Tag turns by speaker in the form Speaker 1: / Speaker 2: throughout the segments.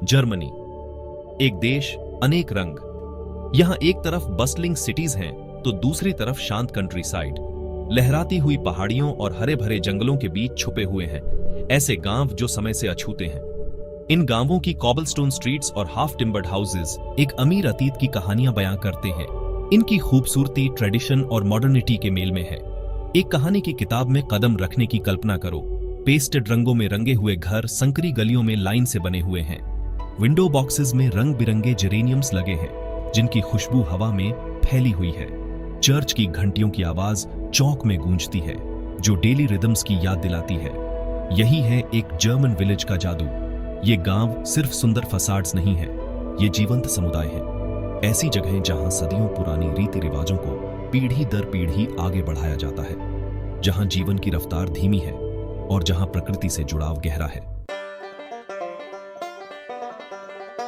Speaker 1: Germany, एक देश अनेक रंग। यहाँ एक तरफ बस्टलिंग सिटीज हैं तो दूसरी तरफ शांत कंट्री साइड, लहराती हुई पहाड़ियों और हरे भरे जंगलों के बीच छुपे हुए हैं ऐसे गांव जो समय से अछूते हैं। इन गांवों की कॉबलस्टोन स्ट्रीट्स और हाफ टिम्बर्ड हाउसेज एक अमीर अतीत की कहानियां बयां करते हैं। इनकी खूबसूरती ट्रेडिशन और मॉडर्निटी के मेल में है। एक कहानी की किताब में कदम रखने की कल्पना करो। पेस्टेड रंगों में रंगे हुए घर संकरी गलियों में लाइन से बने हुए हैं। विंडो बॉक्सेस में रंग बिरंगे जेरेनियम्स लगे हैं जिनकी खुशबू हवा में फैली हुई है। चर्च की घंटियों की आवाज चौक में गूंजती है जो डेली रिदम्स की याद दिलाती है। यही है एक जर्मन विलेज का जादू। ये गांव सिर्फ सुंदर फसाड्स नहीं है, ये जीवंत समुदाय है। ऐसी जगहें जहां सदियों पुरानी रीति रिवाजों को पीढ़ी दर पीढ़ी आगे बढ़ाया जाता है, जहां जीवन की रफ्तार धीमी है और जहां प्रकृति से जुड़ाव गहरा है।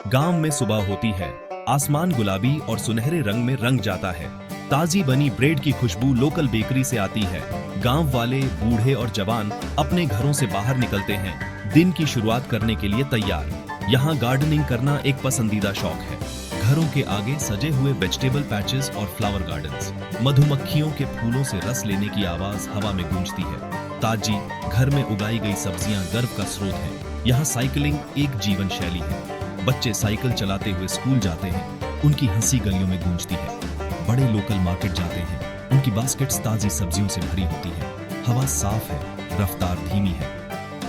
Speaker 1: गांव में सुबह होती है, आसमान गुलाबी और सुनहरे रंग में रंग जाता है। ताजी बनी ब्रेड की खुशबू लोकल बेकरी से आती है। गांव वाले बूढ़े और जवान अपने घरों से बाहर निकलते हैं, दिन की शुरुआत करने के लिए तैयार। यहाँ गार्डनिंग करना एक पसंदीदा शौक है। घरों के आगे सजे हुए वेजिटेबल पैचेस और फ्लावर गार्डन्स। मधुमक्खियों के फूलों से रस लेने की आवाज हवा में गूंजती है। ताजी घर में उगाई गई सब्जियां गर्व का स्रोत हैं। यहाँ साइकिलिंग एक जीवन शैली है। बच्चे साइकिल चलाते हुए स्कूल जाते हैं, उनकी हंसी गलियों में गूंजती है। बड़े लोकल मार्केट जाते हैं, उनकी बास्केट्स ताजी सब्जियों से भरी होती है। हवा साफ है, रफ्तार धीमी है।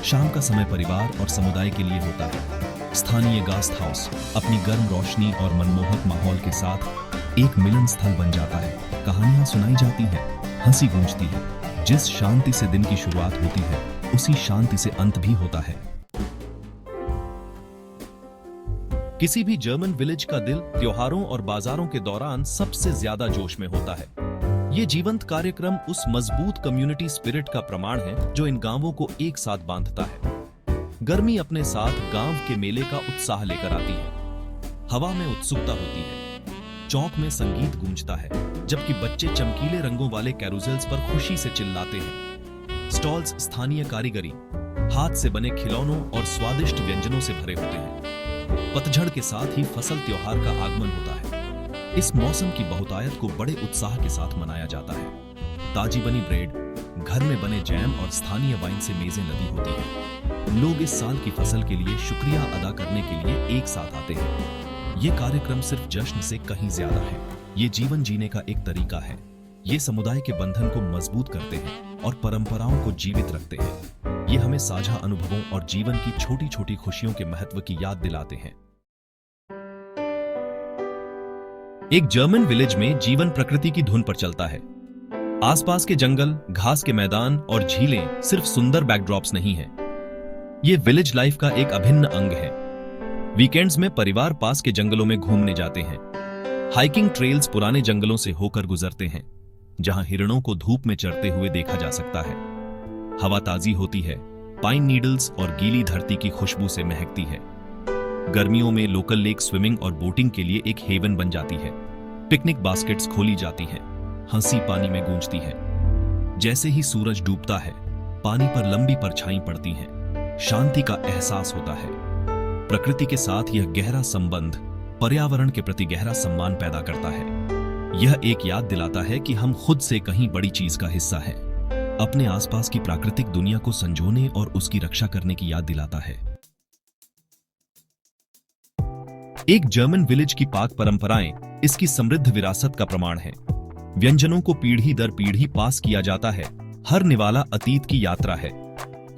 Speaker 1: शाम का समय परिवार और समुदाय के लिए होता है। स्थानीय गेस्ट हाउस अपनी गर्म रोशनी और मनमोहक माहौल के साथ एक मिलन स्थल बन जाता है। कहानियां सुनाई जाती हैं, हंसी गूंजती है। जिस शांति से दिन की शुरुआत होती है, उसी शांति से अंत भी होता है। किसी भी जर्मन विलेज का दिल त्योहारों और बाजारों के दौरान सबसे ज्यादा जोश में होता है। ये जीवंत कार्यक्रम उस मजबूत कम्युनिटी स्पिरिट का प्रमाण है जो इन गांवों को एक साथ बांधता है। गर्मी अपने साथ गांव के मेले का उत्साह लेकर आती है। हवा में उत्सुकता होती है। चौक में संगीत गूंजता है, जबकि बच्चे चमकीले रंगों वाले कैरोसेल्स पर खुशी से चिल्लाते हैं। स्टॉल्स स्थानीय कारीगरी, हाथ से बने खिलौनों और स्वादिष्ट व्यंजनों से भरे होते हैं। पतझड़ के साथ ही फसल त्योहार का आगमन होता है। इस मौसम की बहुतायत को बड़े उत्साह के साथ मनाया जाता है। ताजी बनी ब्रेड, घर में बने जैम और स्थानीय वाइन से मेजें लदी होती हैं। लोग इस साल की फसल के लिए शुक्रिया अदा करने के लिए एक साथ आते हैं। ये कार्यक्रम सिर्फ जश्न से कहीं ज्यादा है। ये जीवन जीने का एक तरीका है। ये समुदाय के बंधन को मजबूत करते हैं और परंपराओं को जीवित रखते हैं। ये हमें साझा अनुभवों और जीवन की छोटी छोटी खुशियों के महत्व की याद दिलाते हैं। एक जर्मन विलेज में जीवन प्रकृति की धुन पर चलता है। आसपास के जंगल, घास के मैदान और झीलें सिर्फ सुंदर बैकड्रॉप्स नहीं हैं। ये विलेज लाइफ का एक अभिन्न अंग है। वीकेंड्स में परिवार पास के जंगलों में घूमने जाते हैं। हाइकिंग ट्रेल्स पुराने जंगलों से होकर गुजरते हैं, जहां हिरणों को धूप में चढ़ते हुए देखा जा सकता है। हवा ताजी होती है, पाइन नीडल्स और गीली धरती की खुशबू से महकती है। गर्मियों में लोकल लेक स्विमिंग और बोटिंग के लिए एक हेवन बन जाती है। पिकनिक बास्केट्स खोली जाती हैं, हंसी पानी में गूंजती है। जैसे ही सूरज डूबता है, पानी पर लंबी परछाई पड़ती हैं। शांति का एहसास होता है। प्रकृति के साथ यह गहरा संबंध पर्यावरण के प्रति गहरा सम्मान पैदा करता है। यह एक याद दिलाता है कि हम खुद से कहीं बड़ी चीज का हिस्सा हैं। अपने आसपास की प्राकृतिक दुनिया को संजोने और उसकी रक्षा करने की याद दिलाता है। एक जर्मन विलेज की पाक परंपराएं इसकी समृद्ध विरासत का प्रमाण है। व्यंजनों को पीढ़ी दर पीढ़ी पास किया जाता है। हर निवाला अतीत की यात्रा है।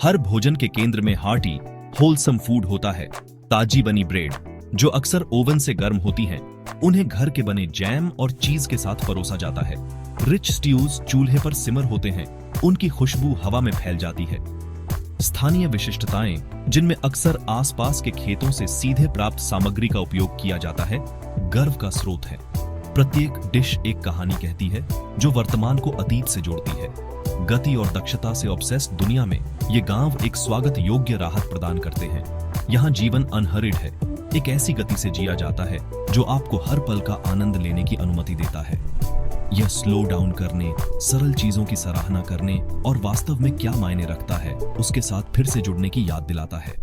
Speaker 1: हर भोजन के केंद्र में हार्टी, होलसम फूड होता है। ताजी बनी ब्रेड, जो अक्सर ओवन से गर्म होती हैं, उन्हें घर के बने जैम और चीज के साथ परोसा जाता है। रिच स्ट्यूज चूल्हे पर सिमर होते हैं, उनकी खुशबू हवा में फैल जाती है। स्थानीय विशिष्टताएं, जिनमें अक्सर आसपास के खेतों से सीधे प्राप्त सामग्री का उपयोग किया जाता है, गर्व का स्रोत है। प्रत्येक डिश एक कहानी कहती है जो वर्तमान को अतीत से जोड़ती है। गति और दक्षता से ऑब्सेस्ड दुनिया में ये गांव एक स्वागत योग्य राहत प्रदान करते हैं। यहाँ जीवन अनहरिड है, एक ऐसी गति से जिया जाता है जो आपको हर पल का आनंद लेने की अनुमति देता है। यह स्लो डाउन करने, सरल चीजों की सराहना करने और वास्तव में क्या मायने रखता है उसके साथ फिर से जुड़ने की याद दिलाता है।